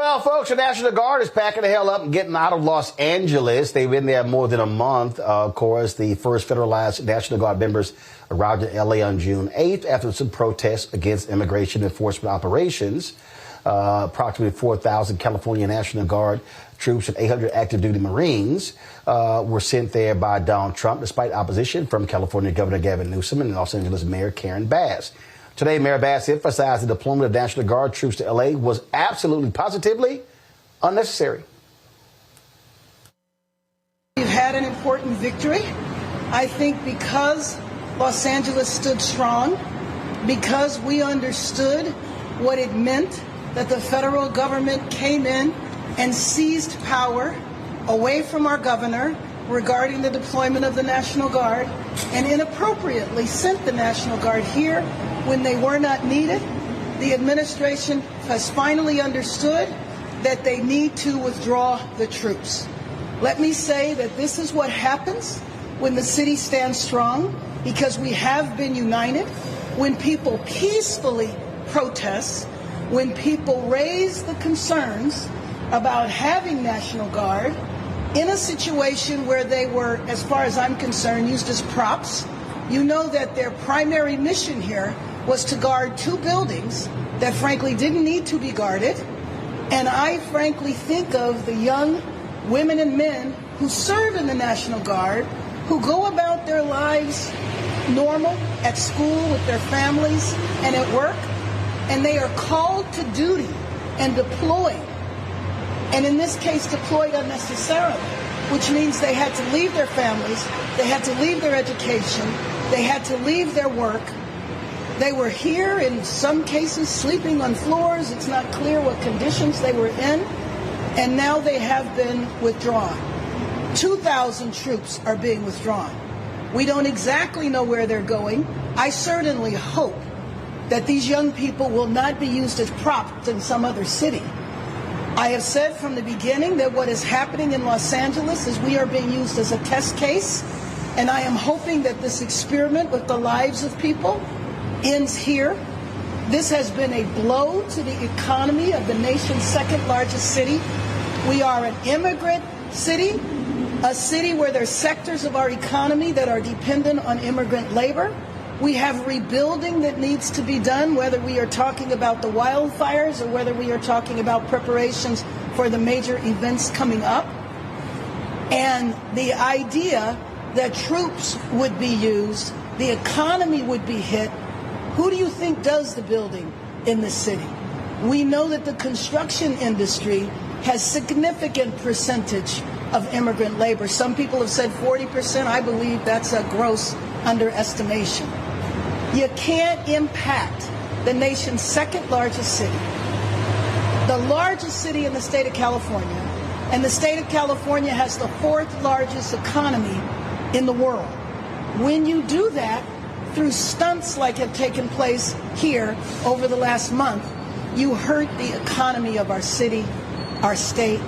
Well, folks, the National Guard is packing the hell up and getting out of Los Angeles. They've been there more than a month. Of course, the first federalized National Guard members arrived in L.A. on June 8th after some protests against immigration enforcement operations. Approximately 4,000 California National Guard troops and 800 active duty Marines were sent there by Donald Trump, despite opposition from California Governor Gavin Newsom and Los Angeles Mayor Karen Bass. Today, Mayor Bass emphasized the deployment of National Guard troops to L.A. was absolutely, positively unnecessary. We've had an important victory. I think because Los Angeles stood strong, because we understood what it meant that the federal government came in and seized power away from our governor regarding the deployment of the National Guard and inappropriately sent the National Guard here when they were not needed. The administration has finally understood that they need to withdraw the troops. Let me say that this is what happens when the city stands strong, because we have been united. When people peacefully protest, when people raise the concerns about having National Guard in a situation where they were, as far as I'm concerned, used as props. You know that their primary mission here was to guard two buildings that frankly didn't need to be guarded. And I frankly think of the young women and men who serve in the National Guard, who go about their lives normal, at school, with their families, and at work, and they are called to duty and deployed. And in this case, deployed unnecessarily, which means they had to leave their families, they had to leave their education, they had to leave their work. They were here, in some cases, sleeping on floors. It's not clear what conditions they were in. And now they have been withdrawn. 2,000 troops are being withdrawn. We don't exactly know where they're going. I certainly hope that these young people will not be used as props in some other city. I have said from the beginning that what is happening in Los Angeles is we are being used as a test case, and I am hoping that this experiment with the lives of people ends here. This has been a blow to the economy of the nation's second largest city. We are an immigrant city, a city where there are sectors of our economy that are dependent on immigrant labor. We have rebuilding that needs to be done, whether we are talking about the wildfires or whether we are talking about preparations for the major events coming up. And the idea that troops would be used, the economy would be hit. Who do you think does the building in the city? We know that the construction industry has significant percentage of immigrant labor. Some people have said 40%. I believe that's a gross underestimation. You can't impact the nation's second largest city, the largest city in the state of California, and the state of California has the fourth largest economy in the world. When you do that through stunts like have taken place here over the last month, you hurt the economy of our city, our state,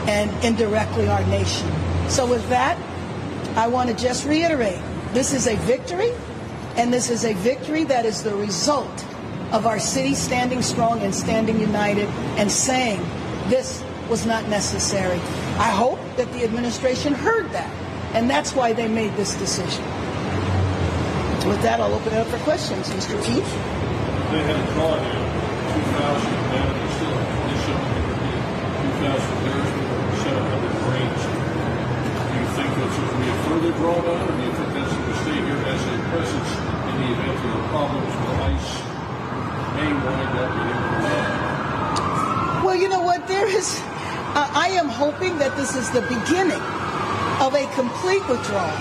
and indirectly our nation. So with that, I want to just reiterate, this is a victory. And this is a victory that is the result of our city standing strong and standing united and saying this was not necessary. I hope that the administration heard that, and that's why they made this decision. With that, I'll open it up for questions. Mr. Chief? They had a call here, 2,000 men, they still have 2,000 there, 700 Marines. Do you think that's going to be a further drawdown, or do you think that's going to stay here as a presence in the event of the problems with ICE may wind up in? Well, you know what? I am hoping that this is the beginning of a complete withdrawal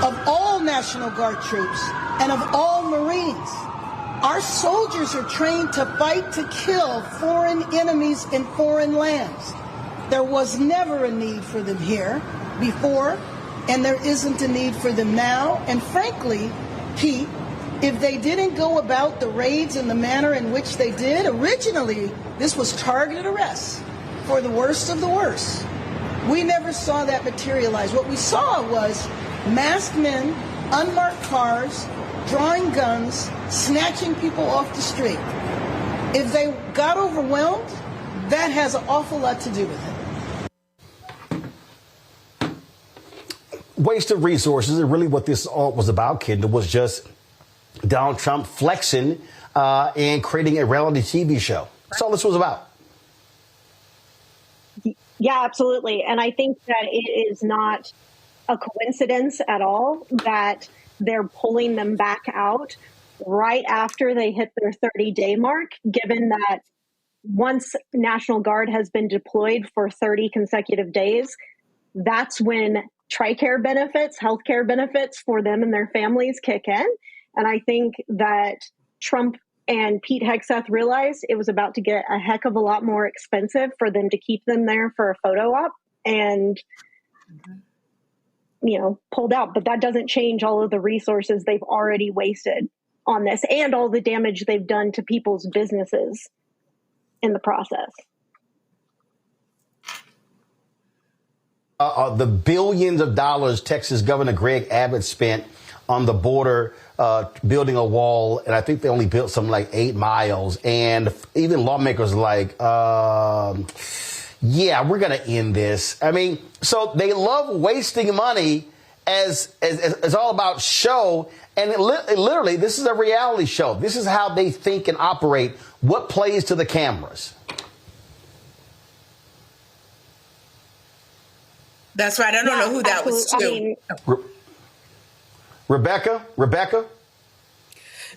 of all National Guard troops and of all Marines. Our soldiers are trained to fight to kill foreign enemies in foreign lands. There was never a need for them here before, and there isn't a need for them now. And frankly, Pete, if they didn't go about the raids in the manner in which they did, originally this was targeted arrests for the worst of the worst. We never saw that materialize. What we saw was masked men, unmarked cars, drawing guns, snatching people off the street. If they got overwhelmed, that has an awful lot to do with it. Waste of resources, and really what this all was about, Kendall, was just Donald Trump flexing and creating a reality TV show. That's all this was about. Yeah, absolutely. And I think that it is not a coincidence at all that they're pulling them back out right after they hit their 30-day mark, given that once National Guard has been deployed for 30 consecutive days, that's when TRICARE benefits, healthcare benefits for them and their families kick in. And I think that Trump and Pete Hegseth realized it was about to get a heck of a lot more expensive for them to keep them there for a photo op and, pulled out. But that doesn't change all of the resources they've already wasted on this and all the damage they've done to people's businesses in the process. The billions of dollars Texas Governor Greg Abbott spent on the border building a wall, and I think they only built something like 8 miles. And even lawmakers are like, yeah, we're going to end this. I mean, so they love wasting money as all about show. And literally, this is a reality show. This is how they think and operate. What plays to the cameras? That's right. I don't know who that was to. Rebecca?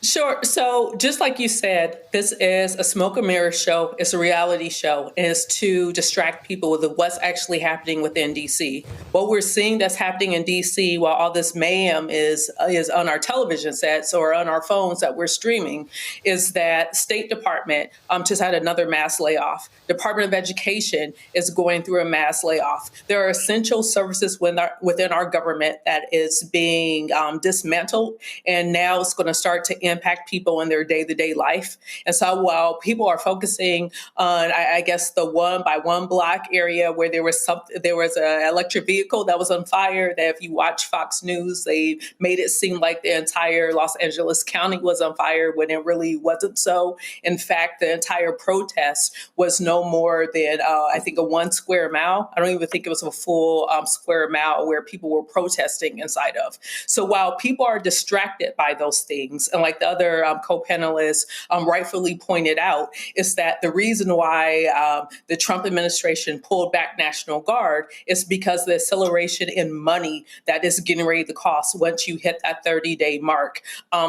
Sure. So just like you said, this is a smoke and mirror show. It's a reality show. And it's to distract people with what's actually happening within D.C. What we're seeing that's happening in D.C. while all this mayhem is on our television sets or on our phones that we're streaming is that State Department just had another mass layoff. Department of Education is going through a mass layoff. There are essential services within our government that is being dismantled. And now it's going to start to impact people in their day-to-day life. And so while people are focusing on, I guess, the 1-by-1 block area where there was an electric vehicle that was on fire, that if you watch Fox News, they made it seem like the entire Los Angeles County was on fire when it really wasn't so. In fact, the entire protest was no more than, I think, a 1 square mile. I don't even think it was a full square mile where people were protesting inside of. So while people are distracted by those things, and like the other co-panelists rightfully pointed out, is that the reason why the Trump administration pulled back National Guard is because the acceleration in money that is getting ready to cost once you hit that 30-day mark.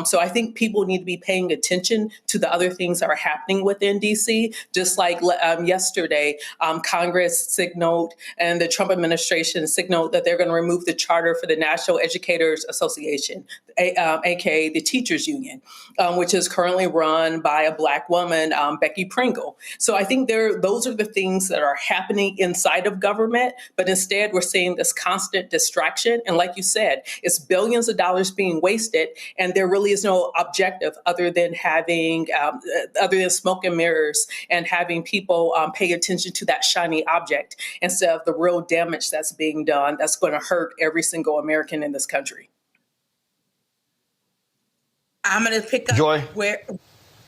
So I think people need to be paying attention to the other things that are happening within D.C. Just like yesterday, Congress signaled and the Trump administration signaled that they're going to remove the charter for the National Educators Association, aka the Teachers Union, which is currently run by a Black woman, Becky Pringle. So I think those are the things that are happening inside of government, but instead we're seeing this constant distraction. And like you said, it's billions of dollars being wasted, and there really is no objective other than smoke and mirrors and having people pay attention to that shiny object instead of the real damage that's being done that's going to hurt every single American in this country. I'm going to pick up where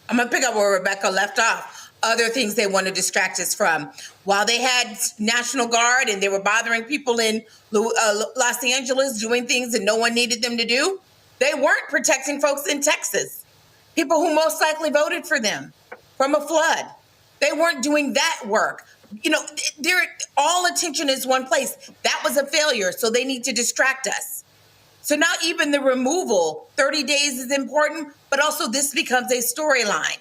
Rebecca left off. Other things they want to distract us from. While they had National Guard and they were bothering people in Los Angeles doing things that no one needed them to do, they weren't protecting folks in Texas, people who most likely voted for them from a flood. They weren't doing that work. All attention is one place. That was a failure, so they need to distract us. So now even the removal, 30 days is important, but also this becomes a storyline.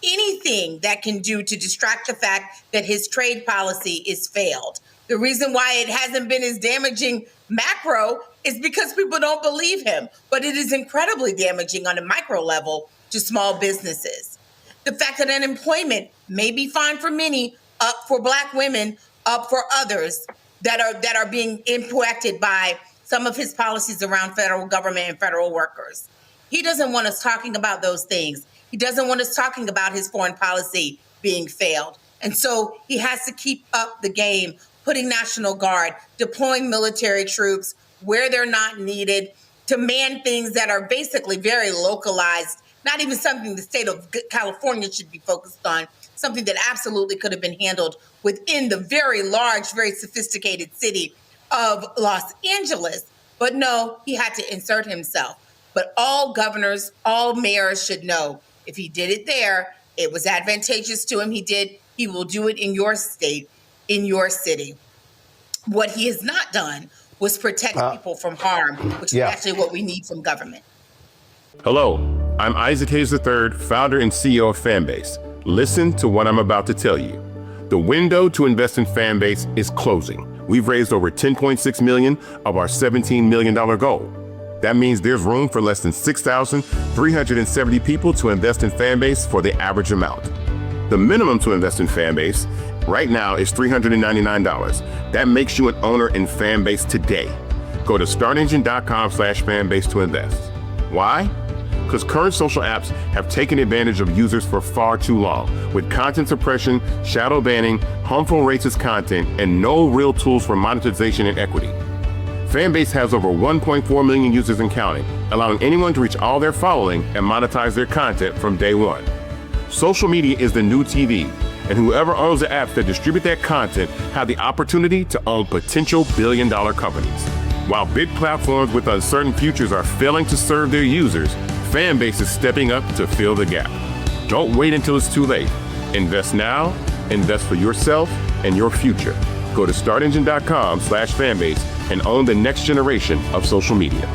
Anything that can do to distract the fact that his trade policy is failed. The reason why it hasn't been as damaging macro is because people don't believe him, but it is incredibly damaging on a micro level to small businesses. The fact that unemployment may be fine for many, up for Black women, up for others that are being impacted by some of his policies around federal government and federal workers. He doesn't want us talking about those things. He doesn't want us talking about his foreign policy being failed. And so he has to keep up the game, putting National Guard, deploying military troops where they're not needed, to man things that are basically very localized, not even something the state of California should be focused on, something that absolutely could have been handled within the very large, very sophisticated city of Los Angeles. But no, he had to insert himself. But all governors, all mayors should know if he did it there, it was advantageous to him. He will do it in your state, in your city. What he has not done was protect people from harm, which is actually what we need from government. Hello, I'm Isaac Hayes III, founder and CEO of Fanbase. Listen to what I'm about to tell you. The window to invest in Fanbase is closing. We've raised over $10.6 million of our $17 million goal. That means there's room for less than 6,370 people to invest in Fanbase for the average amount. The minimum to invest in Fanbase right now is $399. That makes you an owner in Fanbase today. Go to startengine.com/fanbase to invest. Why? Because current social apps have taken advantage of users for far too long, with content suppression, shadow banning, harmful racist content, and no real tools for monetization and equity. Fanbase has over 1.4 million users and counting, allowing anyone to reach all their following and monetize their content from day one. Social media is the new TV, and whoever owns the apps that distribute that content have the opportunity to own potential billion-dollar companies. While big platforms with uncertain futures are failing to serve their users, Fanbase is stepping up to fill the gap. Don't wait until it's too late. Invest now, invest for yourself and your future. Go to startengine.com/fanbase and own the next generation of social media.